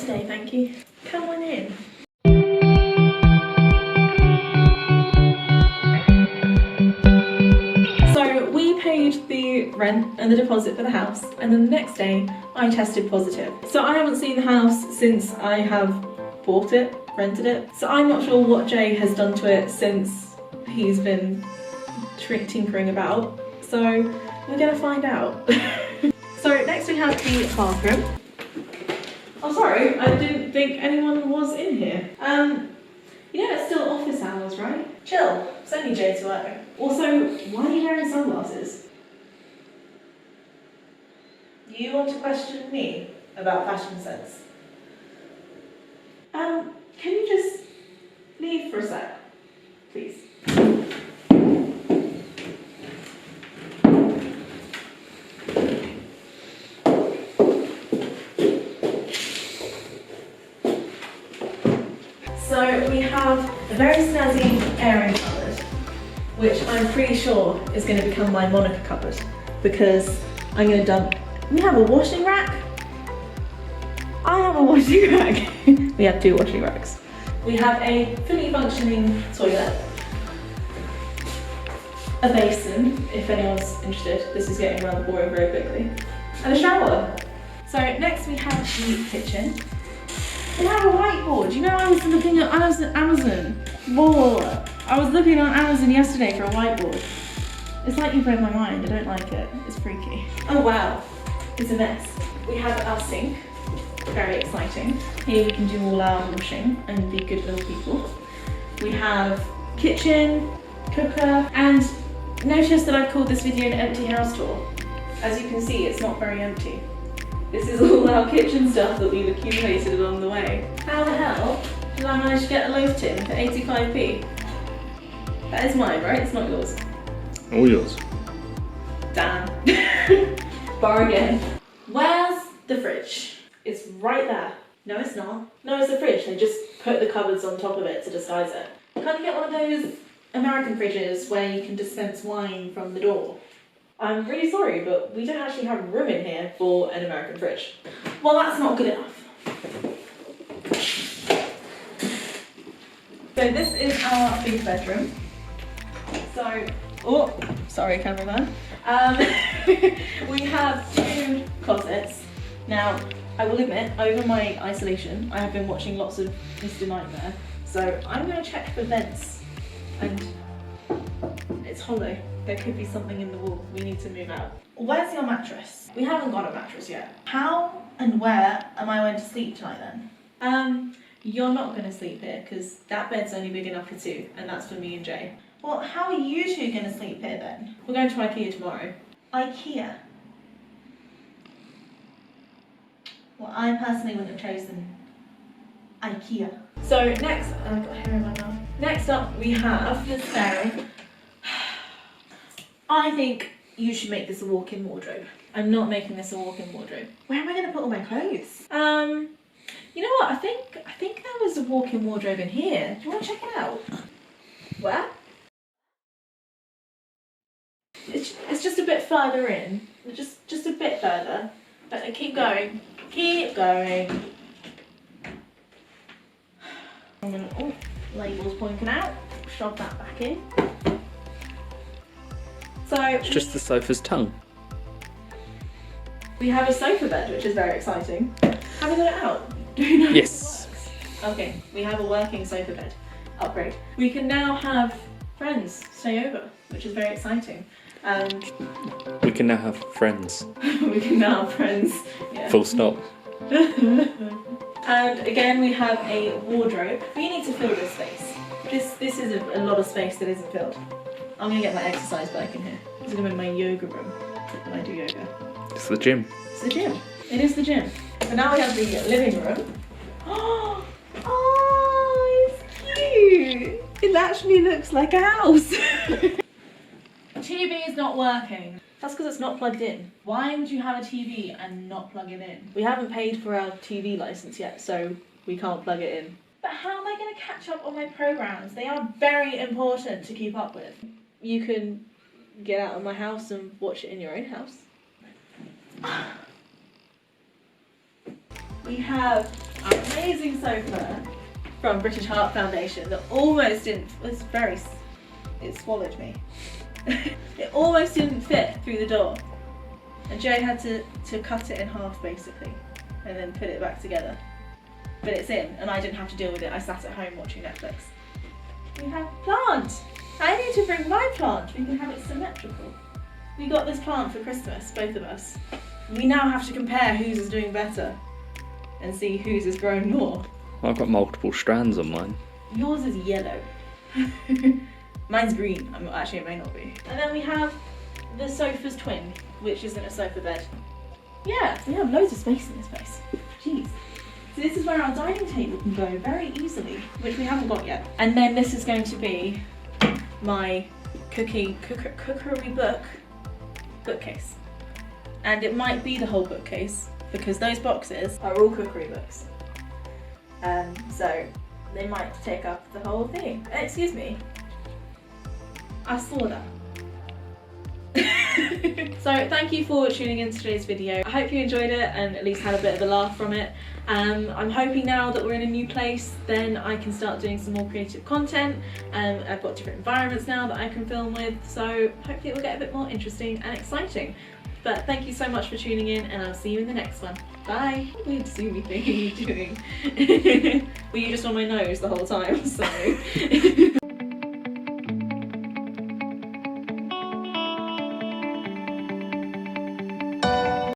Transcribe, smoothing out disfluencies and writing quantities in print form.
today, thank you. Come on in. So we paid the rent and the deposit for the house, and then the next day I tested positive. So I haven't seen the house since I have bought it, rented it. So I'm not sure what Jay has done to it since he's been tinkering about. So we're gonna find out. So next we have the bathroom. Oh sorry, I didn't think anyone was in here. You know it's still office hours, right? Chill, it's only J2O. Also, why are you wearing sunglasses? You want to question me about fashion sense? Can you just leave for a sec, please? So we have a very snazzy airing cupboard, which I'm pretty sure is going to become my Monica cupboard, because I'm going to dump. We have a washing rack. I have a washing rack. We have 2 washing racks. We have a fully functioning toilet, a basin, if anyone's interested. This is getting rather boring very quickly, and a shower. So next we have the kitchen. We have a whiteboard. You know, I was looking at Amazon. Whoa! I was looking on Amazon yesterday for a whiteboard. It's like you've read my mind. I don't like it. It's freaky. Oh wow, it's a mess. We have our sink. Very exciting. Here we can do all our washing and be good little people. We have kitchen, cooker, and notice that I've called this video an empty house tour. As you can see, it's not very empty. This is all our kitchen stuff that we've accumulated along the way. How the hell did I manage to get a loaf tin for 85p? That is mine, right? It's not yours. All yours. Damn. Bar again. Where's the fridge? It's right there. No, it's not. No, it's the fridge. They just put the cupboards on top of it to disguise it. Can't you get one of those American fridges where you can dispense wine from the door? I'm really sorry, but we don't actually have room in here for an American fridge. Well, that's not good enough. So this is our big bedroom. So, oh, sorry, cameraman. We have 2 closets. Now, I will admit, over my isolation, I have been watching lots of Mr. Nightmare. So I'm going to check for vents, and it's hollow. There could be something in the wall. We need to move out. Where's your mattress? We haven't got a mattress yet. How and where am I going to sleep tonight then? You're not going to sleep here because that bed's only big enough for 2, and that's for me and Jay. Well, how are you 2 going to sleep here then? We're going to IKEA tomorrow. IKEA? Well, I personally wouldn't have chosen IKEA. So next, I've got hair in my mouth. Next up we have the spare. I think you should make this a walk-in wardrobe. I'm not making this a walk-in wardrobe. Where am I going to put all my clothes? You know what? I think there was a walk-in wardrobe in here. Do you want to check it out? Where? It's just a bit further in. Just a bit further. But keep going. Keep going. I'm gonna. Oh, labels pointing out. Shove that back in. So It's just the sofa's tongue. we have a sofa bed, which is very exciting. Have we got it out? Do we know? Yes. Okay, we have a working sofa bed. Upgrade. We can now have friends stay over, which is very exciting. And We can now have friends. we can now have friends. Yeah. Full stop. And again, we have a wardrobe. We need to fill this space. This is a lot of space that isn't filled. I'm gonna get my exercise bike in here. This is gonna be my yoga room when I do yoga. It's the gym. It's the gym. It is the gym. So now we have the living room. Oh, it's cute. It actually looks like a house. TV is not working. That's because it's not plugged in. Why would you have a TV and not plug it in? We haven't paid for our TV license yet, so we can't plug it in. But how am I going to catch up on my programs? They are very important to keep up with. You can get out of my house and watch it in your own house. We have amazing sofa from British Heart Foundation that almost didn't, it swallowed me. It almost didn't fit through the door. And Jade had to cut it in half basically and then put it back together. But it's in and I didn't have to deal with it. I sat at home watching Netflix. We have plant. I need to bring my plant. We can have it symmetrical. We got this plant for Christmas, both of us. We now have to compare whose is doing better and see whose has grown more. I've got multiple strands on mine. Yours is yellow. Mine's green. Actually, it may not be. And then we have the sofa's twin, which isn't a sofa bed. Yeah, we have loads of space in this place. Jeez. So this is where our dining table can go very easily, which we haven't got yet. And then this is going to be my cookery bookcase. And it might be the whole bookcase because those boxes are all cookery books. So they might take up the whole thing. Excuse me. I saw that. So thank you for tuning in to today's video. I hope you enjoyed it and at least had a bit of a laugh from it. I'm hoping now that we're in a new place, then I can start doing some more creative content. I've got different environments now that I can film with, so hopefully it will get a bit more interesting and exciting. But thank you so much for tuning in and I'll see you in the next one. Bye! What weird zoomy thing are you doing? Were you just on my nose the whole time? So.